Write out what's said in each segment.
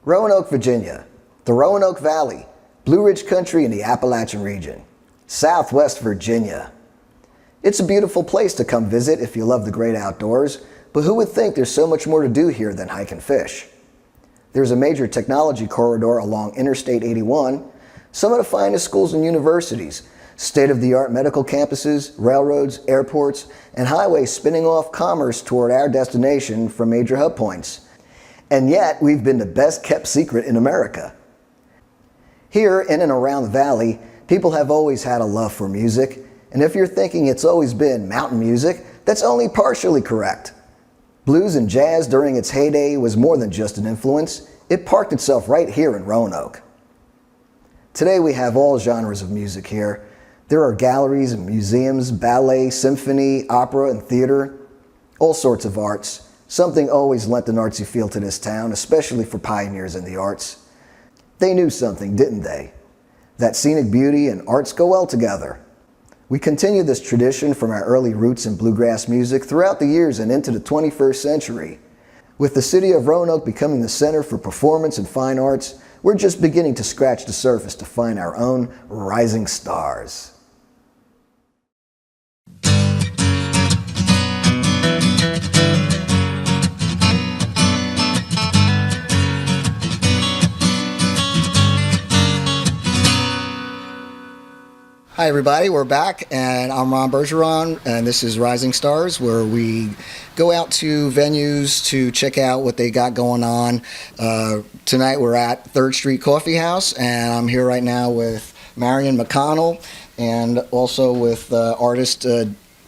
Roanoke, Virginia, the Roanoke Valley, Blue Ridge Country in the Appalachian region, Southwest Virginia. It's a beautiful place to come visit if you love the great outdoors, but who would think there's so much more to do here than hike and fish? There's a major technology corridor along Interstate 81, some of the finest schools and universities, state-of-the-art medical campuses, railroads, airports, and highways spinning off commerce toward our destination from major hub points. And yet, we've been the best-kept secret in America. Here, in and around the valley, people have always had a love for music, and if you're thinking it's always been mountain music, that's only partially correct. Blues and jazz during its heyday was more than just an influence. It parked itself right here in Roanoke. Today we have all genres of music here. There are galleries and museums, ballet, symphony, opera, and theater, all sorts of arts. Something always lent an artsy feel to this town, especially for pioneers in the arts. They knew something, didn't they? That scenic beauty and arts go well together. We continue this tradition from our early roots in bluegrass music throughout the years and into the 21st century. With the city of Roanoke becoming the center for performance and fine arts, we're just beginning to scratch the surface to find our own rising stars. Hi everybody, we're back and I'm Ron Bergeron and this is Rising Stars, where we go out to venues to check out what they got going on. Tonight we're at 3rd Street Coffeehouse and I'm here right now with Marian McConnell and also with artist,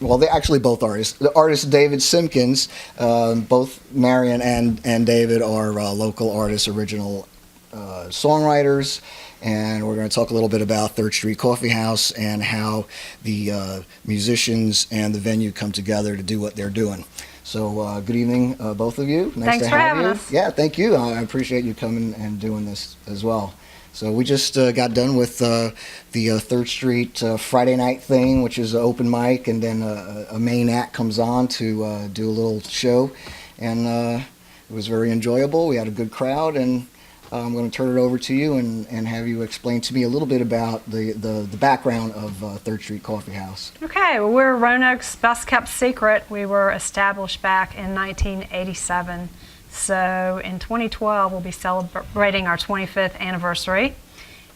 well they're actually both artists, the artist David Simpkins. Both Marian and David are local artists, original songwriters. And we're going to talk a little bit about 3rd Street Coffeehouse and how the musicians and the venue come together to do what they're doing. So good evening, both of you. Nice Thanks to for have having you. us. Yeah, thank you. I appreciate you coming and doing this as well. So we just got done with the 3rd Street Friday night thing, which is an open mic, and then a main act comes on to do a little show. And it was very enjoyable. We had a good crowd, and I'm going to turn it over to you and have you explain to me a little bit about the background of 3rd Street Coffeehouse. Okay, well, we're Roanoke's best kept secret. We were established back in 1987. So in 2012, we'll be celebrating our 25th anniversary.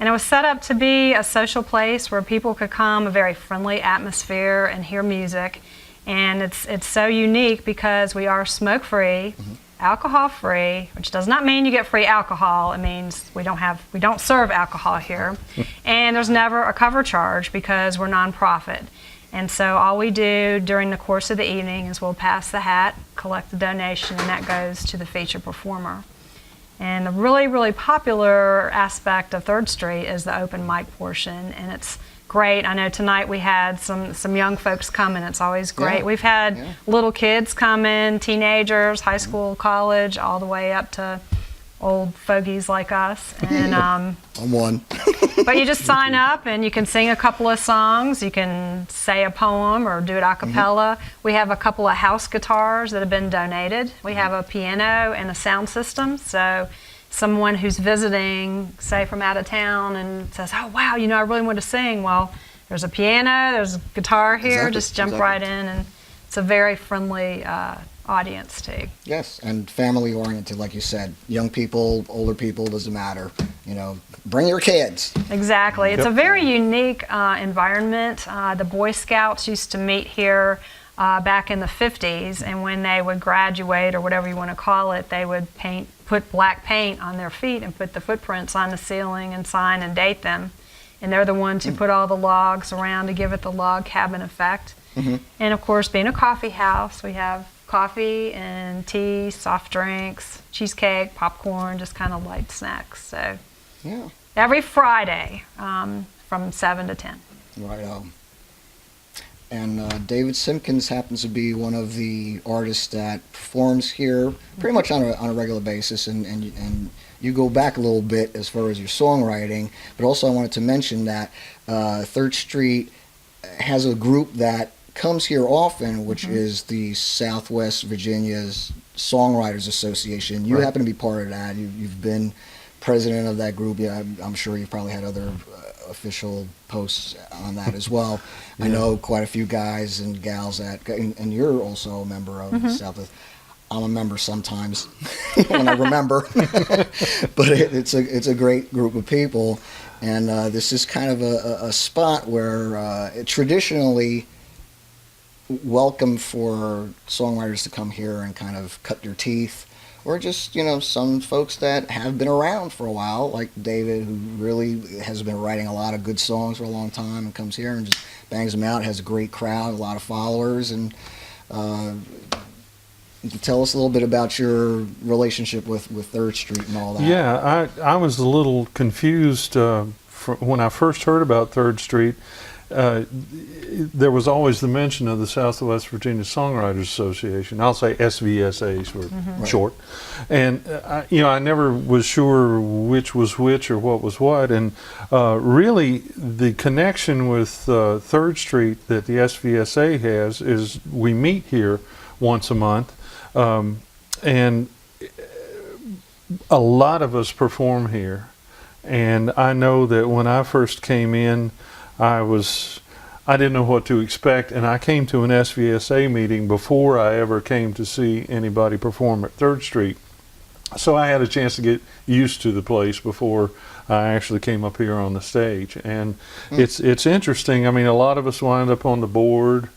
And it was set up to be a social place where people could come, a very friendly atmosphere, and hear music. And it's so unique because we are smoke-free. Mm-hmm. Alcohol-free, which does not mean you get free alcohol. It means we don't serve alcohol here. And there's never a cover charge because we're nonprofit. And so all we do during the course of the evening is we'll pass the hat, collect the donation, and that goes to the featured performer. And the really, really popular aspect of 3rd Street is the open mic portion, and it's great. I know tonight we had some young folks come, and it's always great. Yeah. We've had little kids come in, teenagers, high school, college, all the way up to old fogies like us. And I'm one. But you just sign up and you can sing a couple of songs, you can say a poem or do it a cappella. We have a couple of house guitars that have been donated. We have a piano and a sound system, so someone who's visiting, say from out of town, and says, oh wow, I really want to sing. Well, there's a piano, there's a guitar here, exactly. Just jump right in, and it's a very friendly audience too. Yes, and family oriented, like you said. Young people, older people, doesn't matter. Bring your kids. Exactly. It's a very unique environment. The Boy Scouts used to meet here back in the 50s, and when they would graduate, or whatever you want to call it, they would put black paint on their feet and put the footprints on the ceiling and sign and date them. And they're the ones who put all the logs around to give it the log cabin effect. Mm-hmm. And of course, being a coffee house, we have coffee and tea, soft drinks, cheesecake, popcorn, just kind of light snacks. So every Friday from 7 to 10. Right on. And David Simpkins happens to be one of the artists that performs here pretty much on a regular basis, and you go back a little bit as far as your songwriting, but also I wanted to mention that 3rd Street has a group that comes here often, which is the Southwest Virginia's Songwriters Association. You happen to be part of that. You've been president of that group. Yeah, I'm sure you've probably had other official posts on that as well. I know quite a few guys and gals and you're also a member of Southwest. I'm a member sometimes when I remember, but it's a great group of people, and this is kind of a spot where traditionally welcome for songwriters to come here and kind of cut their teeth, or just some folks that have been around for a while, like David, who really has been writing a lot of good songs for a long time and comes here and just bangs them out, has a great crowd, a lot of followers, and tell us a little bit about your relationship with 3rd Street and all that. Yeah, I was a little confused when I first heard about 3rd Street. There was always the mention of the Southwest Virginia Songwriters Association. I'll say SVSAs for short. And I never was sure which was which or what was what. And really, the connection with 3rd Street that the SVSA has is we meet here once a month. And a lot of us perform here, and I know that when I first came in, I didn't know what to expect, and I came to an SVSA meeting before I ever came to see anybody perform at 3rd Street. So I had a chance to get used to the place before I actually came up here on the stage. And it's interesting. I mean, a lot of us wind up on the board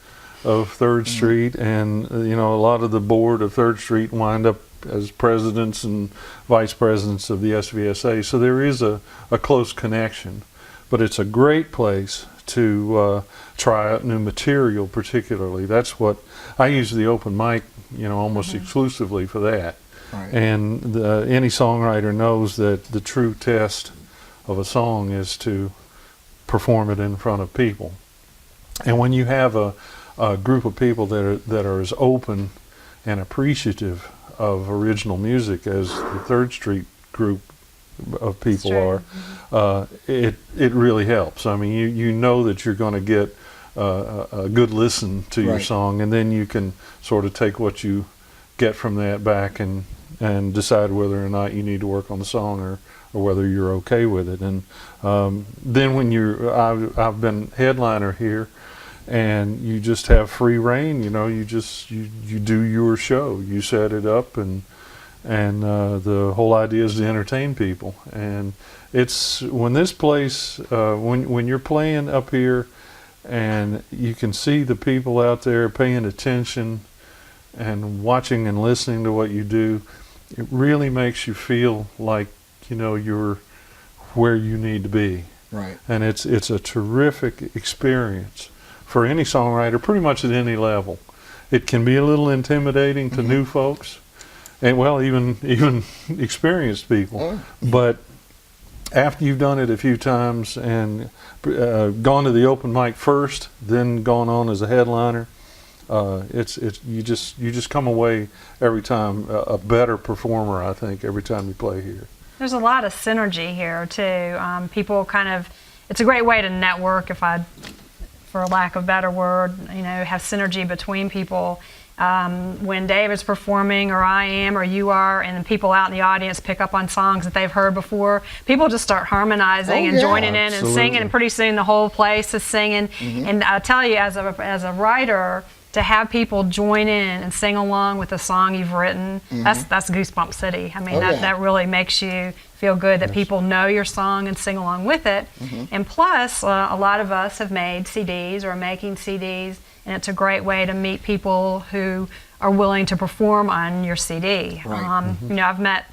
of 3rd Street, and a lot of the board of 3rd Street wind up as presidents and vice presidents of the SVSA. So there is a close connection, but it's a great place to try out new material. Particularly, that's what I use the open mic, almost exclusively for that. Right. And any songwriter knows that the true test of a song is to perform it in front of people. And when you have a group of people that are as open and appreciative of original music as the 3rd Street group of people are, it really helps. I mean, you know that you're going to get a good listen to your song, and then you can sort of take what you get from that back and decide whether or not you need to work on the song or whether you're okay with it. And then when I've been headliner here, and you just have free reign. You do your show, you set it up, and the whole idea is to entertain people. And it's when this place, when you're playing up here, and you can see the people out there paying attention and watching and listening to what you do, it really makes you feel like you're where you need to be. Right. And it's a terrific experience for any songwriter, pretty much at any level. It can be a little intimidating to new folks, and even experienced people. But after you've done it a few times and gone to the open mic first, then gone on as a headliner, you just come away every time a better performer. I think every time you play here. There's a lot of synergy here too. People it's a great way to network, for lack of a better word, have synergy between people. When David's performing, or I am, or you are, and people out in the audience pick up on songs that they've heard before, people just start harmonizing and joining in and singing, and pretty soon the whole place is singing. And I tell you, as a writer, to have people join in and sing along with the song you've written, that's Goosebump City. I mean, that really makes you feel good that people know your song and sing along with it. And plus, a lot of us have made CDs or are making CDs, and it's a great way to meet people who are willing to perform on your CD. Right. I've met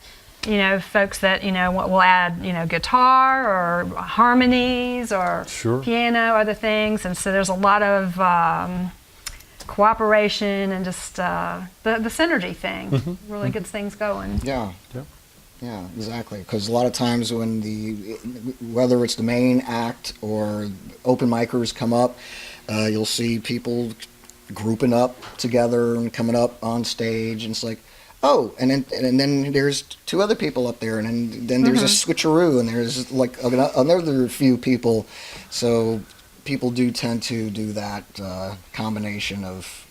folks that will add guitar or harmonies or piano, other things, and so there's a lot of cooperation and just the synergy thing really gets things going. Yeah, exactly. Because a lot of times when whether it's the main act or open micers come up, you'll see people grouping up together and coming up on stage, and it's like, oh, and then there's two other people up there, and then there's a switcheroo, and there's like another few people. So people do tend to do that combination of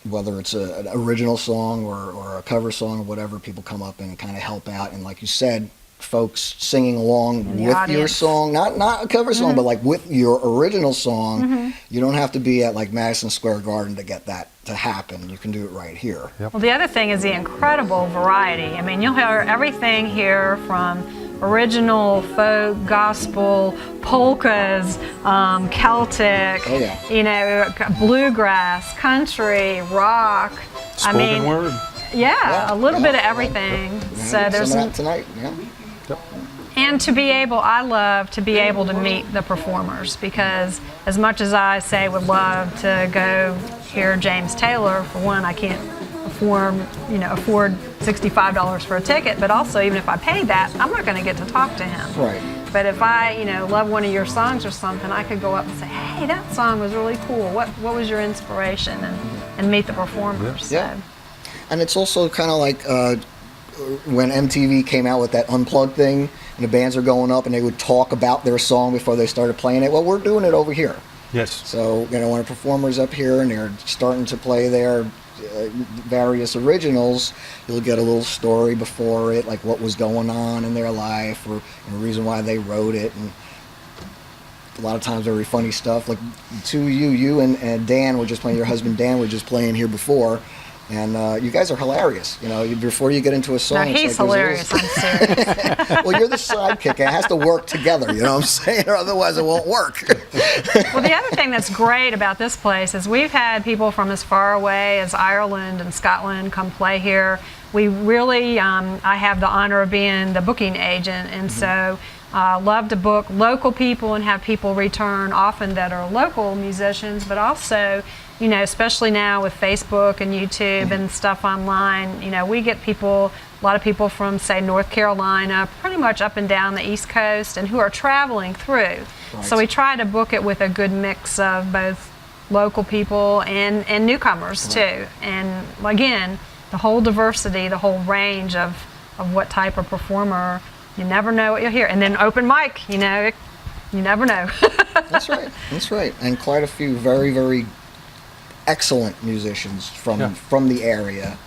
whether it's an original song or a cover song or whatever. People come up and kind of help out, and like you said, folks singing along with your audience. song, not a cover song, but like with your original song. You don't have to be at like Madison Square Garden to get that to happen. You can do it right here. Yep. Well, the other thing is the incredible variety. I mean, you'll hear everything here from original, folk, gospel, polkas, Celtic, Oh, yeah. you know, bluegrass, country, rock. Spoken word. Yeah, a little bit of everything. Yeah, So there's some of that tonight. Yeah. and to be able, I love to be able to meet the performers, because as much as I say would love to go hear James Taylor, for one, I can't afford $65 for a ticket, but also even if I paid that, I'm not going to get to talk to him. Right. But if I, love one of your songs or something, I could go up and say, hey, that song was really cool. What was your inspiration? And meet the performers. Yeah. So. And it's also kind of like when MTV came out with that Unplugged thing, and the bands are going up and they would talk about their song before they started playing it. Well, we're doing it over here. Yes. So, when a performer's up here and they're starting to play their various originals, you'll get a little story before it, like what was going on in their life or the reason why they wrote it. And a lot of times very funny stuff. Like you and Dan were just playing, your husband Dan was just playing here before. And you guys are hilarious. Before you get into a song, No, he's hilarious. I'm serious. Well, you're the sidekick. It has to work together. You know what I'm saying? Or otherwise, it won't work. Well, the other thing that's great about this place is we've had people from as far away as Ireland and Scotland come play here. We really, I have the honor of being the booking agent, and so love to book local people and have people return often that are local musicians, but also, especially now with Facebook and YouTube and stuff online, we get people, a lot of people from, say, North Carolina, pretty much up and down the East Coast, and who are traveling through. Right. So we try to book it with a good mix of both local people and newcomers too. And again, the whole diversity, the whole range of what type of performer, you never know what you'll hear. And then open mic, you never know. That's right. And quite a few very, very excellent musicians from the area,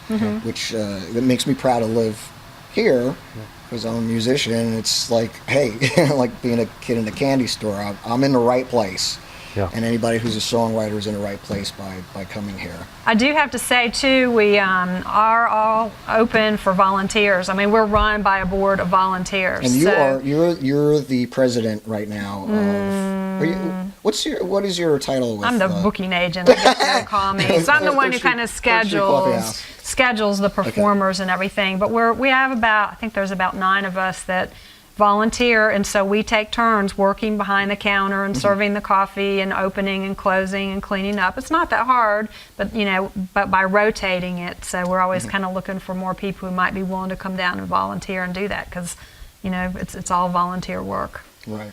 which it makes me proud to live here because I'm a musician. And it's like, hey, like being a kid in a candy store. I'm in the right place. Yeah. And anybody who's a songwriter is in the right place by coming here. I do have to say, too, we are all open for volunteers. I mean, we're run by a board of volunteers. And you're the president right now of... what is your title with, I'm the booking agent, I guess you would call me. So I'm the one who kind of schedules the performers and everything. But we have I think there's about 9 of us that volunteer, and so we take turns working behind the counter and serving the coffee and opening and closing and cleaning up. It's not that hard, but by rotating it, so we're always kind of looking for more people who might be willing to come down and volunteer and do that, because it's all volunteer work. Right.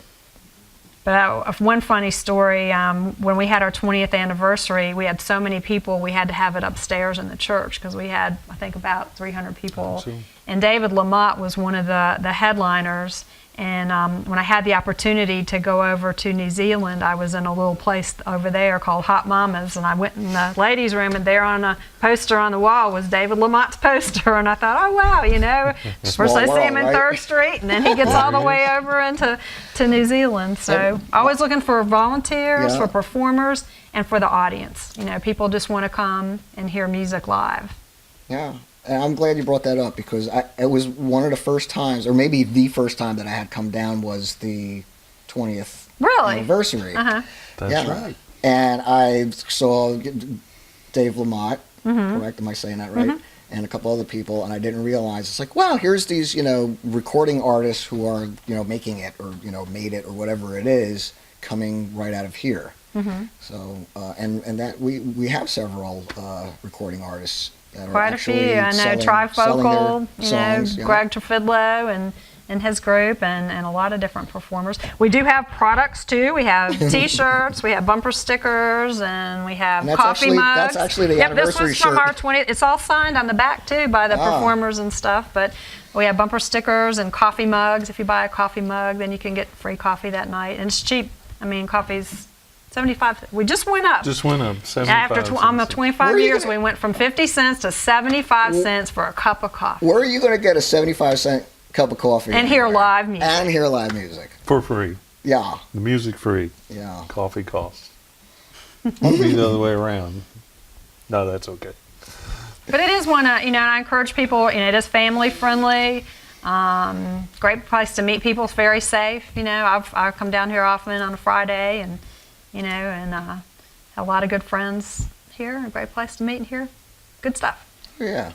But one funny story, when we had our 20th anniversary, we had so many people, we had to have it upstairs in the church because we had, I think, about 300 people. And David Lamott was one of the headliners. And when I had the opportunity to go over to New Zealand, I was in a little place over there called Hot Mamas, and I went in the ladies' room, and there on a poster on the wall was David Lamott's poster, and I thought, oh wow, first I see him in 3rd Street, and then he gets all the way over into New Zealand. So always looking for volunteers, for performers, and for the audience. People just want to come and hear music live. Yeah. And I'm glad you brought that up because it was one of the first times, or maybe the first time that I had come down was the 20th anniversary. That's right. And I saw Dave Lamott, correct? Am I saying that right? And a couple other people, and I didn't realize, it's like, wow, here's these, recording artists who are, making it or, made it or whatever it is, coming right out of here. So, and that we have several recording artists. Quite a few. I know Trifocal, Greg Trefidlo and his group, and a lot of different performers. We do have products too. We have T-shirts, we have bumper stickers, and we have coffee mugs. That's actually the anniversary this was from our 20th. It's all signed on the back too by the performers and stuff. But we have bumper stickers and coffee mugs. If you buy a coffee mug, then you can get free coffee that night, and it's cheap. I mean, coffee's 75. We just went up. Just went up 75 After cents. almost 25 years, gonna- we went from 50 cents to 75 cents for a cup of coffee. Where are you going to get a 75-cent cup of coffee? And hear live music. And hear live music. For free. Yeah. The music free. Yeah. Coffee costs. Won't be the other way around. No, that's okay. But it is one, and I encourage people, it is family friendly. Great place to meet people. It's very safe. I come down here often on a Friday and have a lot of good friends here. A great place to meet and hear good stuff. Yeah.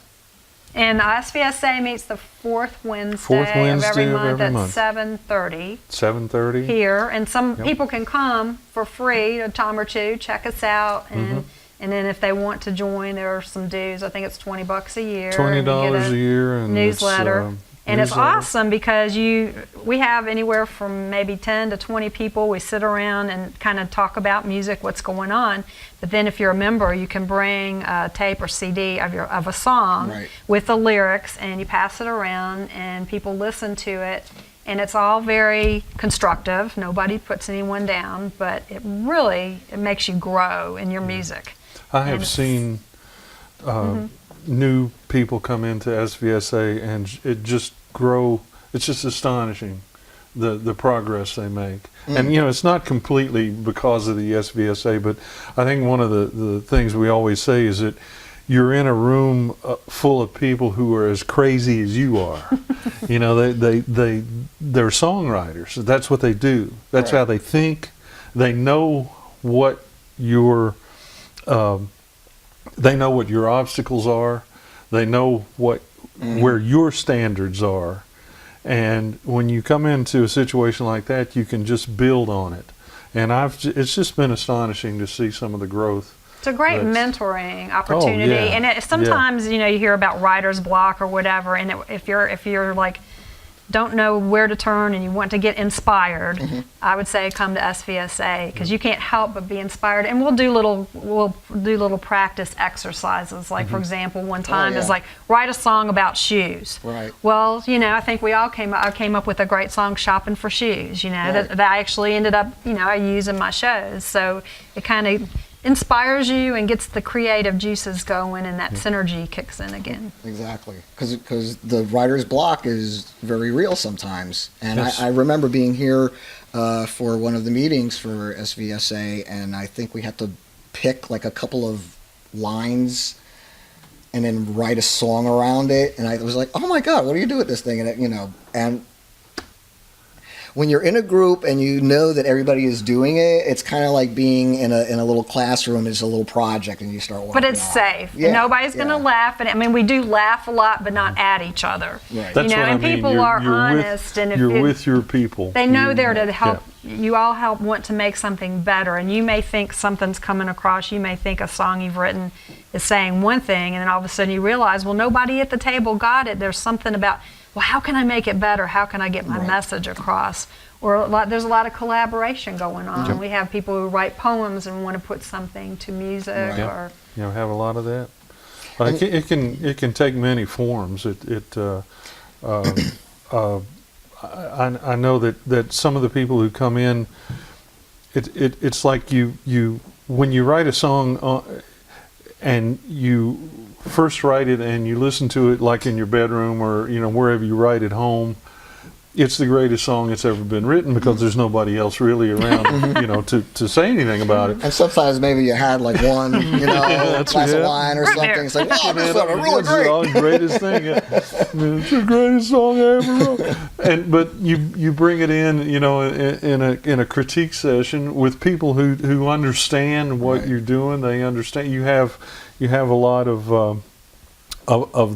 And SVSA meets the fourth Wednesday, of every month at 7:30. 7:30 here, and some people can come for free, a time or two, check us out, and then if they want to join, there are some dues. I think it's $20 a year. $20 a year, and newsletter. And it's newsletter. awesome because we have anywhere from maybe 10 to 20 people. We sit around and kind of talk about music, what's going on. But then if you're a member, you can bring a tape or CD of a song with the lyrics, and you pass it around, and people listen to it. And it's all very constructive. Nobody puts anyone down, but it makes you grow in your music. I have seen new people come into SVSA, and it just grow. It's just astonishing the progress they make. And it's not completely because of the SVSA, but I think one of the things we always say is that you're in a room full of people who are as crazy as you are. They're songwriters. That's what they do. That's how they think. They know what your obstacles are. They know where your standards are. And when you come into a situation like that, you can just build on it. And it's just been astonishing to see some of the growth. It's a great mentoring opportunity, and sometimes you hear about writer's block or whatever, and if you're like don't know where to turn and you want to get inspired, I would say come to SVSA, because you can't help but be inspired. And we'll do little practice exercises. Like for example, one time is like write a song about shoes. Right. Well, I think I came up with a great song, Shopping for Shoes. That I actually ended up I use in my shows. So it kind of inspires you and gets the creative juices going, and that synergy kicks in again. Exactly, because the writer's block is very real sometimes. And I remember being here for one of the meetings for SVSA, and I think we had to pick like a couple of lines and then write a song around it. And I was like, oh my God, what do you do with this thing? And and when you're in a group and you know that everybody is doing it, it's kind of like being in a little classroom. It's a little project, and you start working. But it's safe. Yeah, nobody's going to laugh. And we do laugh a lot, but not at each other. Right. That's what I mean. People are honest, and you're with your people. They know they're to help. You all want to make something better, and you may think something's coming across. You may think a song you've written is saying one thing, and then all of a sudden you realize, well, nobody at the table got it. There's something about, well, how can I make it better? How can I get my message across? Or there's a lot of collaboration going on. We have people who write poems and want to put something to music. Or have a lot of that. It can take many forms. I know that some of the people who come in, it's like you when you write a song and you first write it and you listen to it like in your bedroom or wherever you write at home, it's the greatest song that's ever been written because there's nobody else really around to say anything about it. And sometimes maybe you had like one glass of wine or something. It's like, oh, this is really great. It's the greatest thing. It's the greatest song I ever wrote. But you bring it in in a critique session with people who understand what you're doing. They understand. You have a lot of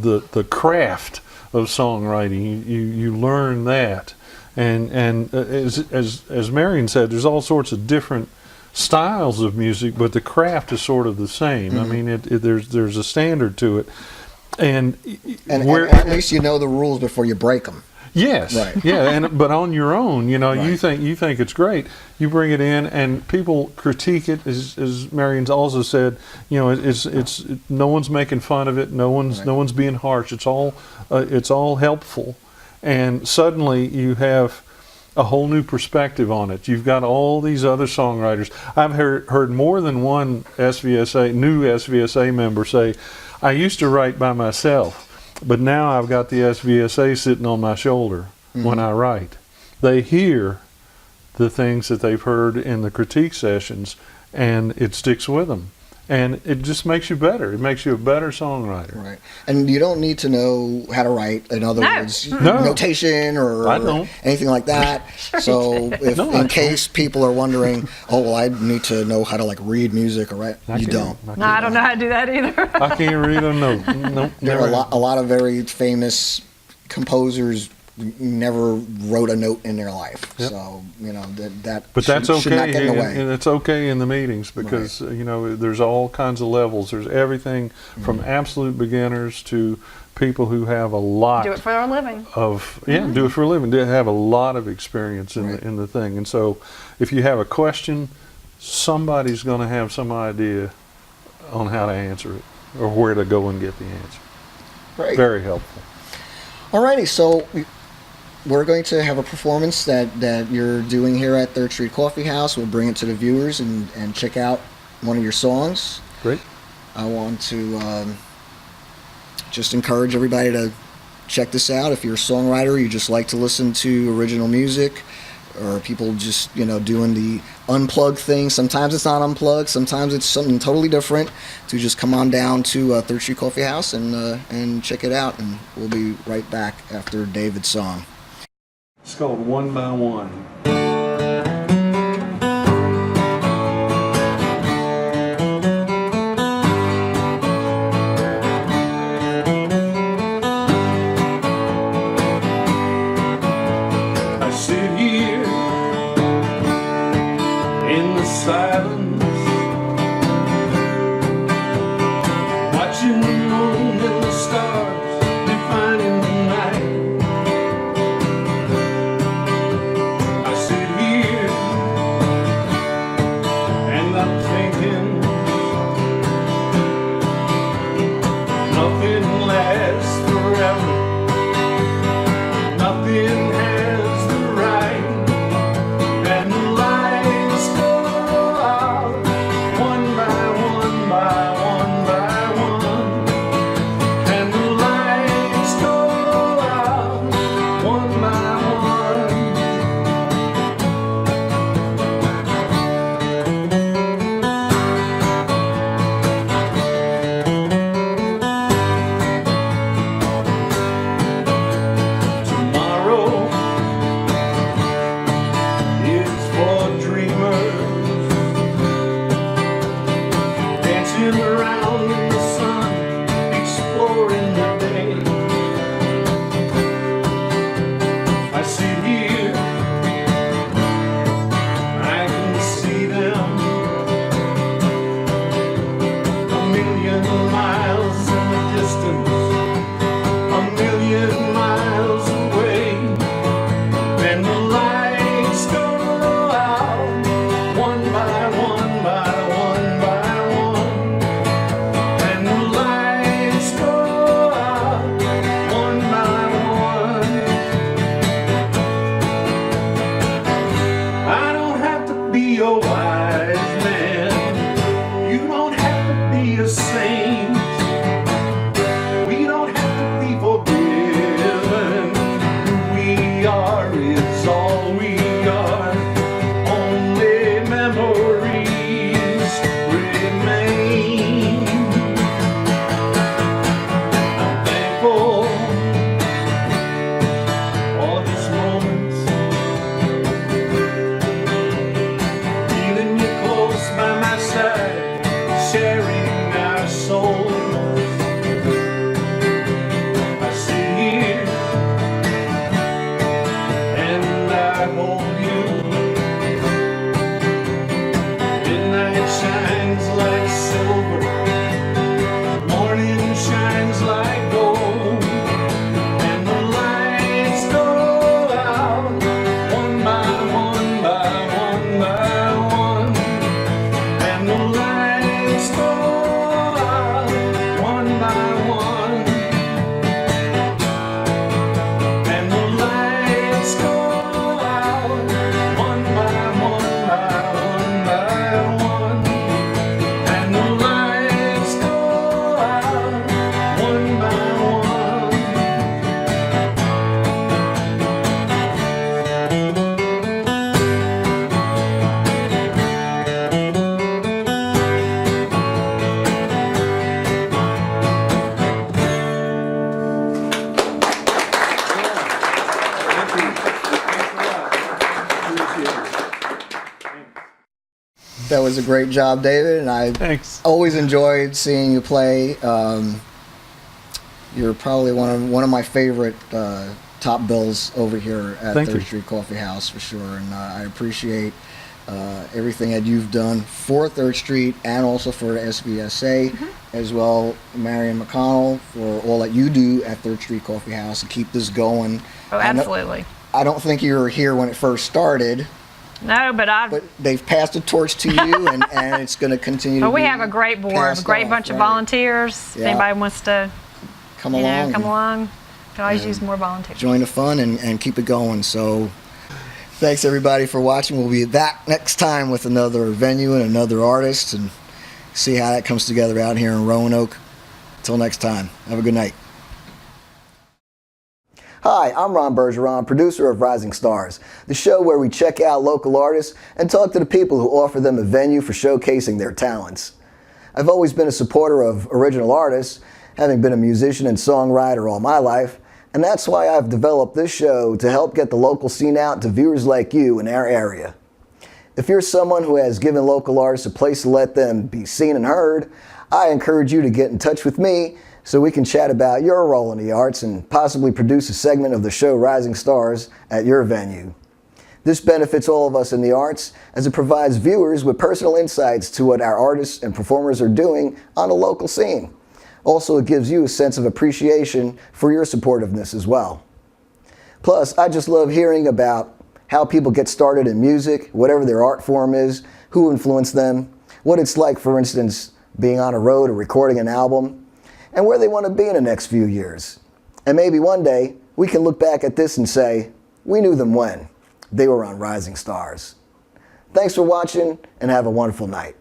the craft of songwriting. You learn that, and as Marian said, there's all sorts of different styles of music, but the craft is sort of the same. I mean, there's a standard to it, and at least you know the rules before you break them. Yes, right. Yeah, but on your own, you think it's great. You bring it in, and people critique it. As Marian's also said, it's no one's making fun of it. No one's being harsh. It's all helpful, and suddenly you have a whole new perspective on it. You've got all these other songwriters. I've heard more than one new SVSA member say, I used to write by myself, but now I've got the SVSA sitting on my shoulder when I write. They hear the things that they've heard in the critique sessions, and it sticks with them. And it just makes you better. It makes you a better songwriter. Right. And you don't need to know how to write, in other words, notation or anything like that. So if in case people are wondering, oh, well, I need to know how to like read music or write, you don't. No, I don't know how to do that either. I can't read a note. Nope, there are a lot of very famous composers never wrote a note in their life. Yep. So, but that's should not okay, get in the way. and it's okay in the meetings because, there's all kinds of levels. There's everything from absolute beginners to people who have a lot. Do it for a living. Do it for a living. They have a lot of experience in the thing. And so if you have a question, somebody's going to have some idea on how to answer it or where to go and get the answer. Right. Very helpful. Alrighty, so we're going to have a performance that you're doing here at Third Street Coffeehouse. We'll bring it to the viewers and check out one of your songs. Great. I want to just encourage everybody to check this out. If you're a songwriter, you just like to listen to original music, or people just, doing the unplugged thing. Sometimes it's not unplugged, sometimes it's something totally different. To just come on down to Third Street Coffeehouse and check it out. And we'll be right back after David's song. It's called One by One. I sit here in the silence, watching the moon and the stars defining the night. I sit That was a great job, David, and I Thanks. always enjoyed seeing you play. You're probably one of my favorite top bills over here at Thank Third you. Street Coffeehouse for sure, and I appreciate everything that you've done for Third Street and also for SVSA, as well, Marian McConnell, for all that you do at Third Street Coffeehouse to keep this going. Oh, absolutely. I don't think you were here when it first started, No, but they've passed the torch to you, and it's going to continue to we be have a great board, a passed great off, bunch of right? volunteers. If Yeah. anybody wants to, Come you know, along. come and along, can always use more volunteers. Join the fun and keep it going. So thanks everybody for watching. We'll be back next time with another venue and another artist and see how that comes together out here in Roanoke. Until next time, have a good night. Hi, I'm Ron Bergeron, producer of Rising Stars, the show where we check out local artists and talk to the people who offer them a venue for showcasing their talents. I've always been a supporter of original artists, having been a musician and songwriter all my life, and that's why I've developed this show to help get the local scene out to viewers like you in our area. If you're someone who has given local artists a place to let them be seen and heard, I encourage you to get in touch with me so we can chat about your role in the arts and possibly produce a segment of the show Rising Stars at your venue. This benefits all of us in the arts as it provides viewers with personal insights to what our artists and performers are doing on the local scene. Also, it gives you a sense of appreciation for your supportiveness as well. Plus, I just love hearing about how people get started in music, whatever their art form is, who influenced them, what it's like, for instance, being on a road or recording an album, and where they want to be in the next few years. And maybe one day we can look back at this and say, we knew them when they were on Rising Stars. Thanks for watching and have a wonderful night.